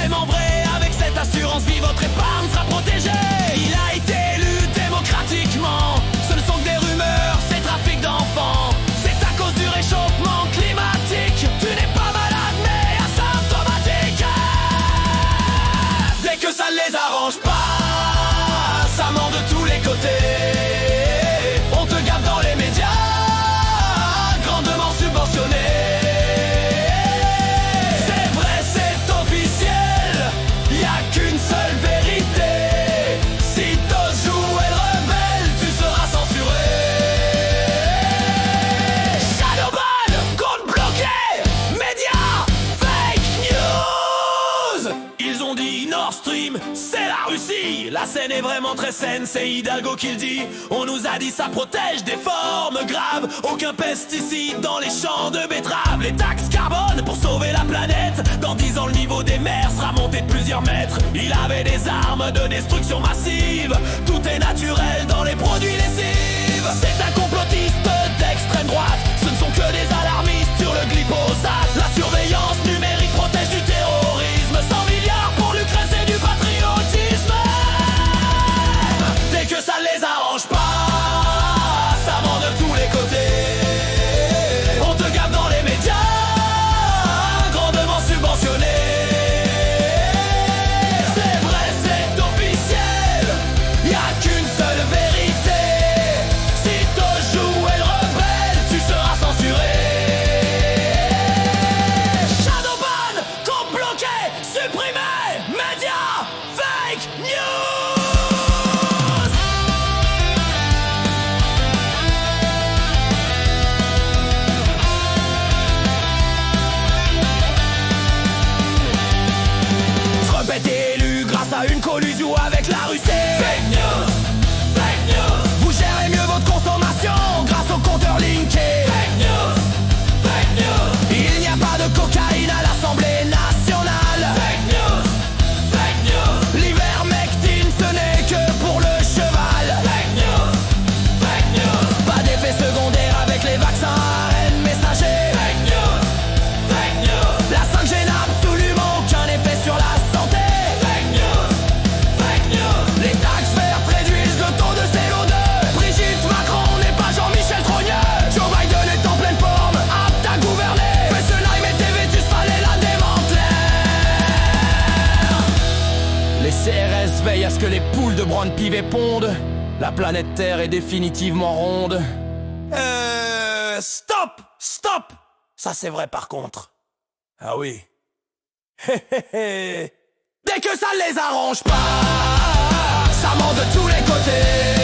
vraiment vrai. Avec cette assurance vie, votre épargne sera protégée. Il a été élu démocratiquement. Ce ne sont que des rumeurs, c'est trafic d'enfants. C'est à cause du réchauffement climatique. Tu n'es pas malade mais asymptomatique. Dès que ça ne les arrange pas, ça ment de tous les côtés. On te gave dans les médias, grandement subventionné. C'est vrai, c'est officiel, y a qu'une seule vérité. Si t'oses jouer le rebelle, tu seras censuré. Shadowban, compte bloqué, médias, fake news. Ils ont dit Nord Stream, c'est la Russie. La scène est vraiment très saine, c'est Hidalgo qui le dit. On nous a dit ça protège des formes graves. Aucun pesticide dans les champs de betteraves. Les taxes carbone pour sauver la planète. Dans 10 ans le niveau des mers sera monté de plusieurs mètres. Il avait des armes de destruction massive. Tout est naturel dans les produits lessives. C'est un complotiste d'extrême droite. Ce ne sont que des alarmistes sur le glyphosate. La surveillance numérique protège du terrorisme. 100 milliards pour l'Ukraine, c'est du patriotisme. Dès que ça les arrange pas, ça ment de tous les côtés. On te gave dans les médias, grandement subventionné. C'est vrai, c'est officiel, y a qu'une seule vérité. Si t'oses jouer le rebelle, tu seras censuré. Shadowban, compte bloqué, supprimé, médias, fake news. Trump est élu grâce à une collusion avec la Russie. Fake news, fake news. Vous gérez mieux votre consommation grâce au compteur linké. Fake news, fake news. Il n'y a pas de cocaïne à l'Assemblée nationale. Fake news, fake news. L'ivermectine ce n'est que pour le cheval. Fake news, fake news. Pas d'effet secondaire avec les vaccins ARN messagers. Fake news, fake news. La 5G n'a absolument aucun effet sur la santé. Fake news, fake news. Les taxes vertes réduisent le taux de CO2. Brigitte Macron n'est pas Jean-Michel Trogneux. Joe Biden est en pleine forme, apte à gouverner. Fessenheim était vétus, fallait la démanteler. Les CRS veillent à ce que les poules de Brand-Pivet pondent. La planète Terre est définitivement ronde. Stop! Stop! Ça c'est vrai par contre. Ah oui. Dès que ça les arrange pas, ça ment de tous les côtés.